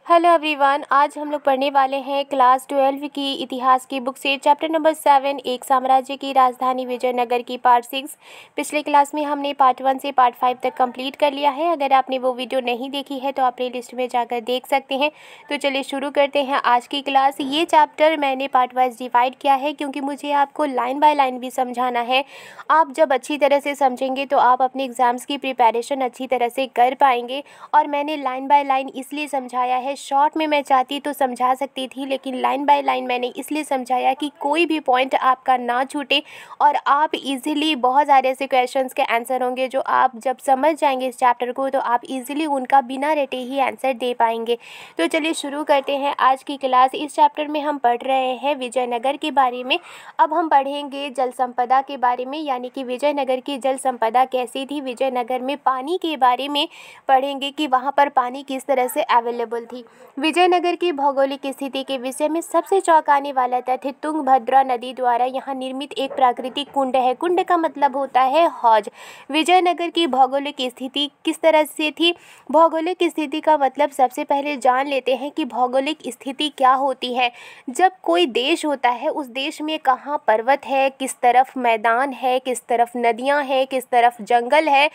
Hello everyone, आज हम लोग पढ़ने वाले हैं क्लास 12 की इतिहास की बुक से चैप्टर नंबर 7 एक साम्राज्य की राजधानी विजयनगर की पार्ट 6। पिछले क्लास में हमने पार्ट 1 से पार्ट 5 तक कंप्लीट कर लिया है। अगर आपने वो वीडियो नहीं देखी है तो आप प्ले लिस्ट में जाकर देख सकते हैं। तो चलिए शुरू करते हैं आज की क्लास। ये चैप्टर मैंने पार्ट वाइज डिवाइड किया है क्योंकि मुझे आपको लाइन बाय लाइन भी समझाना है। आप जब अच्छी तरह से समझेंगे तो आप अपने एग्ज़ाम्स की प्रिपरेशन अच्छी तरह से कर पाएंगे। और मैंने लाइन बाय लाइन इसलिए समझाया है, शॉर्ट में मैं चाहती तो समझा सकती थी, लेकिन लाइन बाय लाइन मैंने इसलिए समझाया कि कोई भी पॉइंट आपका ना छूटे और आप इजीली, बहुत सारे ऐसे क्वेश्चंस के आंसर होंगे जो आप जब समझ जाएंगे इस चैप्टर को तो आप इजीली उनका बिना रटे ही आंसर दे पाएंगे। तो चलिए शुरू करते हैं आज की क्लास। इस चैप्टर में हम पढ़ रहे हैं विजयनगर के बारे में। अब हम पढ़ेंगे जल संपदा के बारे में, यानी कि विजयनगर की जल संपदा कैसी थी। विजयनगर में पानी के बारे में पढ़ेंगे कि वहाँ पर पानी किस तरह से अवेलेबल थी। विजयनगर की भौगोलिक स्थिति के विषय में सबसे चौंकाने वाला तथ्य तुंगभद्रा नदी द्वारा यहाँ निर्मित एक प्राकृतिक कुंड है। कुंड का मतलब होता है हौज। विजयनगर की भौगोलिक स्थिति किस तरह से थी? भौगोलिक स्थिति का मतलब सबसे पहले जान लेते हैं कि भौगोलिक स्थिति क्या होती है। जब कोई देश होता है उस देश में कहाँ पर्वत है, किस तरफ मैदान है, किस तरफ नदियाँ हैं, किस तरफ जंगल है,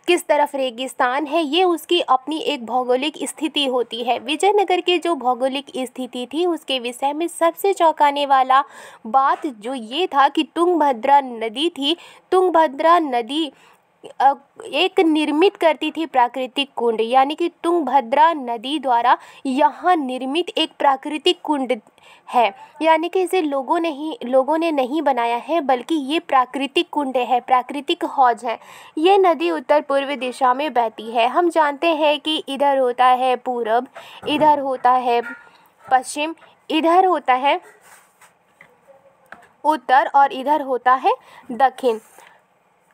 किस तरफ रेगिस्तान है, ये उसकी अपनी एक भौगोलिक स्थिति होती है। विजयनगर की जो भौगोलिक स्थिति थी उसके विषय में सबसे चौंकाने वाला बात जो ये था कि तुंगभद्रा नदी थी। तुंगभद्रा नदी एक निर्मित करती थी प्राकृतिक कुंड, यानी कि तुंगभद्रा नदी द्वारा यहाँ निर्मित एक प्राकृतिक कुंड है, यानी कि इसे लोगों ने नहीं बनाया है, बल्कि ये प्राकृतिक कुंड है, प्राकृतिक हौज है। ये नदी उत्तर पूर्व दिशा में बहती है। हम जानते हैं कि इधर होता है पूरब, इधर होता है पश्चिम, इधर होता है उत्तर और इधर होता है दक्षिण।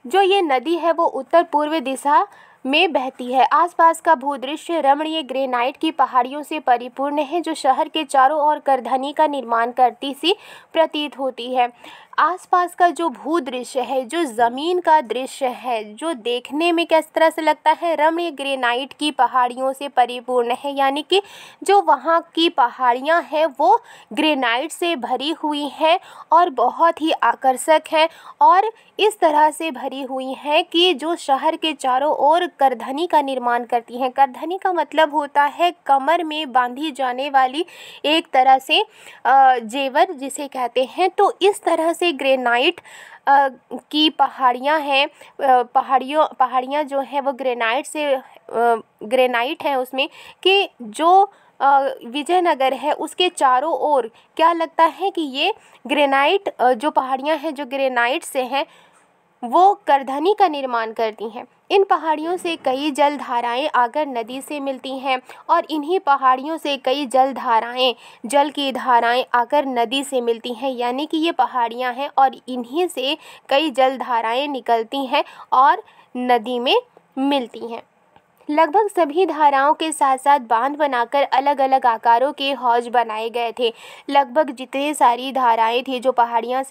जो ये नदी है वो उत्तर पूर्व दिशा में बहती है। आसपास का भूदृश्य रमणीय ग्रेनाइट की पहाड़ियों से परिपूर्ण है जो शहर के चारों ओर करधनी का निर्माण करती सी प्रतीत होती है। आसपास का जो भूदृश्य है, जो ज़मीन का दृश्य है, जो देखने में किस तरह से लगता है, रमणीय ग्रेनाइट की पहाड़ियों से परिपूर्ण है, यानी कि जो वहाँ की पहाड़ियाँ हैं वो ग्रेनाइट से भरी हुई हैं और बहुत ही आकर्षक हैं और इस तरह से भरी हुई हैं कि जो शहर के चारों ओर करधनी का निर्माण करती हैं। करधनी का मतलब होता है कमर में बांधी जाने वाली एक तरह से जेवर जिसे कहते हैं। तो इस तरह से ग्रेनाइट की पहाड़ियाँ हैं, पहाड़ियाँ जो हैं वो ग्रेनाइट से ग्रेनाइट है उसमें कि जो विजयनगर है उसके चारों ओर क्या लगता है कि ये ग्रेनाइट जो पहाड़ियाँ हैं जो ग्रेनाइट से हैं वो करधनी का निर्माण करती हैं। इन पहाड़ियों से कई जल धाराएँ आकर नदी से मिलती हैं और इन्हीं पहाड़ियों से कई जल की धाराएँ आकर नदी से मिलती हैं, यानी कि ये पहाड़ियाँ हैं और इन्हीं से कई जल धाराएँ निकलती हैं और नदी में मिलती हैं। लगभग सभी धाराओं के साथ साथ बांध बनाकर अलग अलग आकारों के हौज बनाए गए थे। लगभग जितनी सारी धाराएं थी जो पहाड़ियों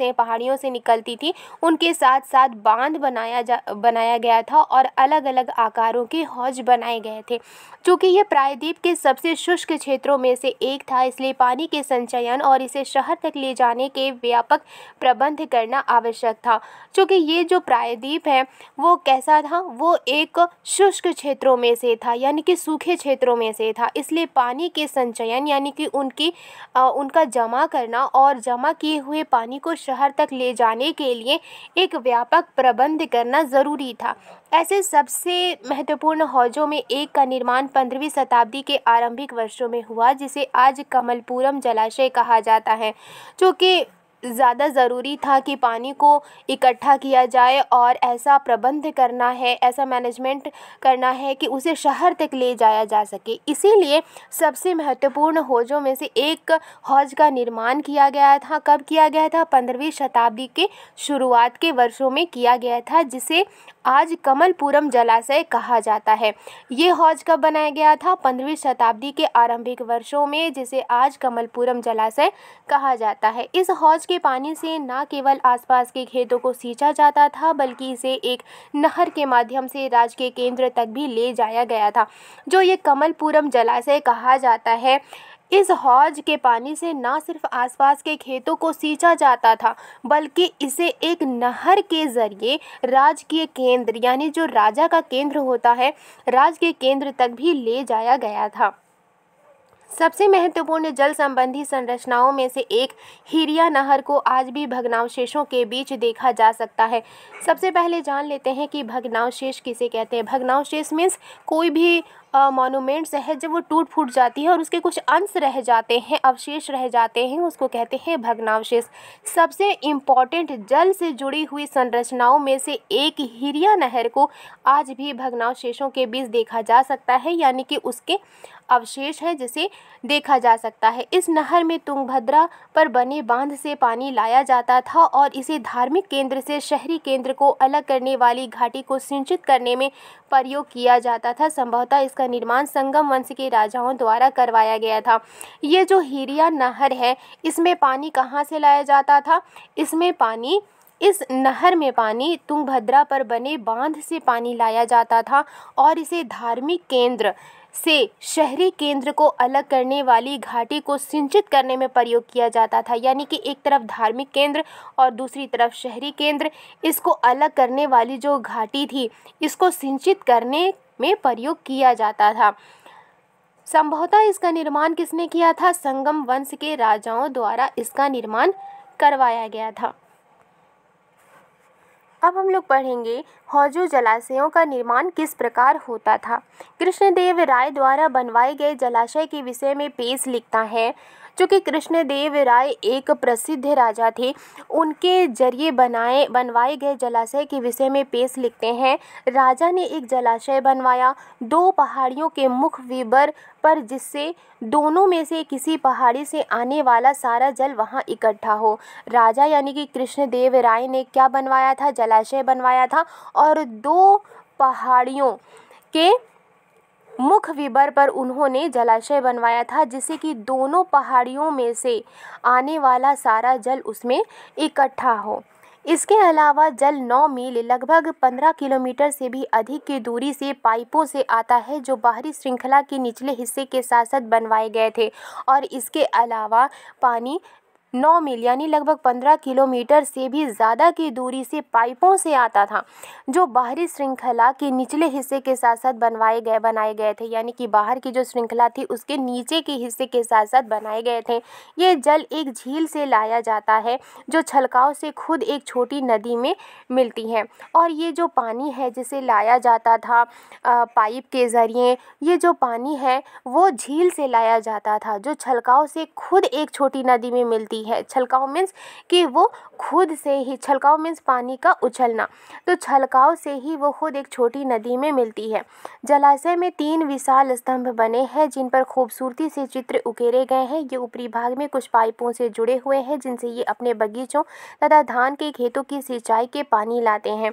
से निकलती थी उनके साथ साथ बांध बनाया गया था और अलग अलग आकारों के हौज बनाए गए थे। चूँकि ये प्रायद्वीप के सबसे शुष्क क्षेत्रों में से एक था, इसलिए पानी के संचयन और इसे शहर तक ले जाने के व्यापक प्रबंध करना आवश्यक था। चूँकि ये जो प्रायद्वीप है वो कैसा था, वो एक शुष्क क्षेत्रों में से था, यानी कि सूखे क्षेत्रों में से था, इसलिए पानी के संचयन यानी कि उनका जमा करना और जमा किए हुए पानी को शहर तक ले जाने के लिए एक व्यापक प्रबंध करना ज़रूरी था। ऐसे सबसे महत्वपूर्ण हौजों में एक का निर्माण 15वीं शताब्दी के आरंभिक वर्षों में हुआ, जिसे आज कमलपुरम जलाशय कहा जाता है, जो कि ज़्यादा ज़रूरी था कि पानी को इकट्ठा किया जाए और ऐसा प्रबंध करना है, ऐसा मैनेजमेंट करना है कि उसे शहर तक ले जाया जा सके। इसीलिए सबसे महत्वपूर्ण हौजों में से एक हौज का निर्माण किया गया था। कब किया गया था? 15वीं शताब्दी के शुरुआत के वर्षों में किया गया था, जिसे आज कमलपुरम जलाशय कहा जाता है। ये हौज कब बनाया गया था? 15वीं शताब्दी के आरंभिक वर्षों में, जिसे आज कमलपुरम जलाशय कहा जाता है। इस हौज के के पानी से न केवल आसपास के खेतों को सींचा जाता था बल्कि इसे एक नहर के माध्यम से राज्य के केंद्र तक भी ले जाया गया था, जो ये कमलपुरम जलाशय कहा जाता है। इस हौज के पानी से न सिर्फ आसपास के खेतों को सींचा जाता था बल्कि इसे एक नहर के जरिए राजकीय केंद्र यानी जो राजा का केंद्र होता है, राज्य के केंद्र तक भी ले जाया गया था। सबसे महत्वपूर्ण जल संबंधी संरचनाओं में से एक हिरिया नहर को आज भी भग्नावशेषों के बीच देखा जा सकता है। सबसे पहले जान लेते हैं कि भग्नावशेष किसे कहते हैं। भग्नावशेष मीन्स कोई भी मॉन्यूमेंट्स है जब वो टूट फूट जाती है और उसके कुछ अंश रह जाते हैं, अवशेष रह जाते हैं, उसको कहते हैं भग्नावशेष। सबसे इम्पॉर्टेंट जल से जुड़ी हुई संरचनाओं में से एक हिरिया नहर को आज भी भग्नावशेषों के बीच देखा जा सकता है, यानी कि उसके अवशेष है जिसे देखा जा सकता है। इस नहर में तुंगभद्रा पर बने बांध से पानी लाया जाता था और इसे धार्मिक केंद्र से शहरी केंद्र को अलग करने वाली घाटी को सिंचित करने में प्रयोग किया जाता था। संभवतः इसका निर्माण संगम वंश के राजाओं द्वारा करवाया गया था। ये जो हिरिया नहर है, इसमें पानी कहाँ से लाया जाता था? इस नहर में पानी तुंगभद्रा पर बने बांध से पानी लाया जाता था और इसे धार्मिक केंद्र से शहरी केंद्र को अलग करने वाली घाटी को सिंचित करने में प्रयोग किया जाता था। यानी कि एक तरफ धार्मिक केंद्र और दूसरी तरफ शहरी केंद्र, इसको अलग करने वाली जो घाटी थी, इसको सिंचित करने में प्रयोग किया जाता था। संभवतः इसका निर्माण किसने किया था? संगम वंश के राजाओं द्वारा इसका निर्माण करवाया गया था। अब हम लोग पढ़ेंगे हौजों जलाशयों का निर्माण किस प्रकार होता था। कृष्णदेव राय द्वारा बनवाए गए जलाशय के विषय में पेश लिखता है। चूँकि कृष्णदेव राय एक प्रसिद्ध राजा थे, उनके जरिए बनवाए गए जलाशय के विषय में पेश लिखते हैं। राजा ने एक जलाशय बनवाया 2 पहाड़ियों के मुख विबर पर, जिससे दोनों में से किसी पहाड़ी से आने वाला सारा जल वहां इकट्ठा हो। राजा यानी कि कृष्णदेव राय ने क्या बनवाया था? जलाशय बनवाया था और 2 पहाड़ियों के मुख विबर पर उन्होंने जलाशय बनवाया था, जिससे कि दोनों पहाड़ियों में से आने वाला सारा जल उसमें इकट्ठा हो। इसके अलावा जल 9 मील लगभग 15 किलोमीटर से भी अधिक की दूरी से पाइपों से आता है, जो बाहरी श्रृंखला के निचले हिस्से के साथ साथ बनवाए गए थे। और इसके अलावा पानी 9 मील यानी लगभग 15 किलोमीटर से भी ज़्यादा की दूरी से पाइपों से आता था, जो बाहरी श्रृंखला के निचले हिस्से के साथ साथ बनाए गए थे। यानी कि बाहर की जो श्रृंखला थी उसके नीचे के हिस्से के साथ साथ बनाए गए थे। ये जल एक झील से लाया जाता है, जो छलकाव से खुद एक छोटी नदी में मिलती है। और ये जो पानी है जिसे लाया जाता था पाइप के ज़रिए, ये जो पानी है वो झील से लाया जाता था, जो छलकाव से खुद एक छोटी नदी में मिलती है। छलकाव मीन्स कि वो खुद से ही, छलकाव मीन्स पानी का उछलना, तो छलकाव से ही वो खुद एक छोटी नदी में मिलती है। जलाशय में 3 विशाल स्तंभ बने हैं, जिन पर खूबसूरती से चित्र उकेरे गए हैं। ये ऊपरी भाग में कुछ पाइपों से जुड़े हुए हैं, जिनसे ये अपने बगीचों तथा धान के खेतों की सिंचाई के पानी लाते हैं।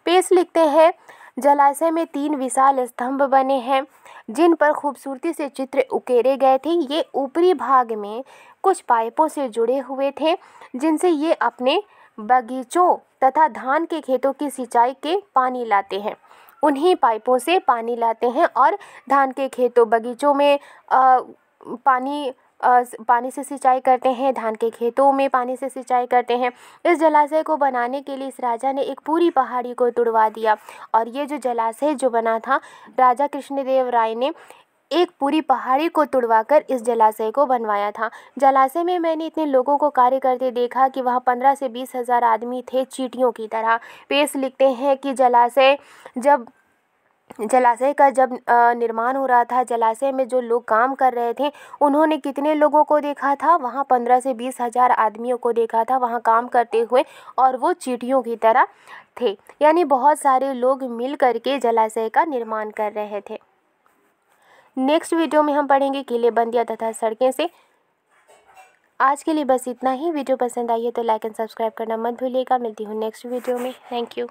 पेश लिखते हैं, जलाशय में 3 विशाल स्तंभ बने हैं, जिन पर खूबसूरती से चित्र उकेरे गए थे। ये ऊपरी भाग में कुछ पाइपों से जुड़े हुए थे, जिनसे ये अपने बगीचों तथा धान के खेतों की सिंचाई के पानी लाते हैं। उन्हीं पाइपों से पानी लाते हैं और धान के खेतों बगीचों में पानी से सिंचाई करते हैं, धान के खेतों में पानी से सिंचाई करते हैं। इस जलाशय को बनाने के लिए इस राजा ने एक पूरी पहाड़ी को तुड़वा दिया। और ये जो जलाशय जो बना था, राजा कृष्णदेव राय ने एक पूरी पहाड़ी को तुड़वाकर इस जलाशय को बनवाया था। जलाशय में मैंने इतने लोगों को कार्य करते देखा कि वहाँ 15 से 20 हज़ार आदमी थे, चींटियों की तरह। पेश लिखते हैं कि जलाशय का जब निर्माण हो रहा था, जलाशय में जो लोग काम कर रहे थे, उन्होंने कितने लोगों को देखा था? वहाँ 15 से 20 हज़ार आदमियों को देखा था वहाँ काम करते हुए, और वो चींटियों की तरह थे। यानी बहुत सारे लोग मिल करके जलाशय का निर्माण कर रहे थे। नेक्स्ट वीडियो में हम पढ़ेंगे किले, बंदियां तथा सड़कें से। आज के लिए बस इतना ही। वीडियो पसंद आई है तो लाइक एंड सब्सक्राइब करना मत भूलिएगा। मिलती हूँ नेक्स्ट वीडियो में। Thank you.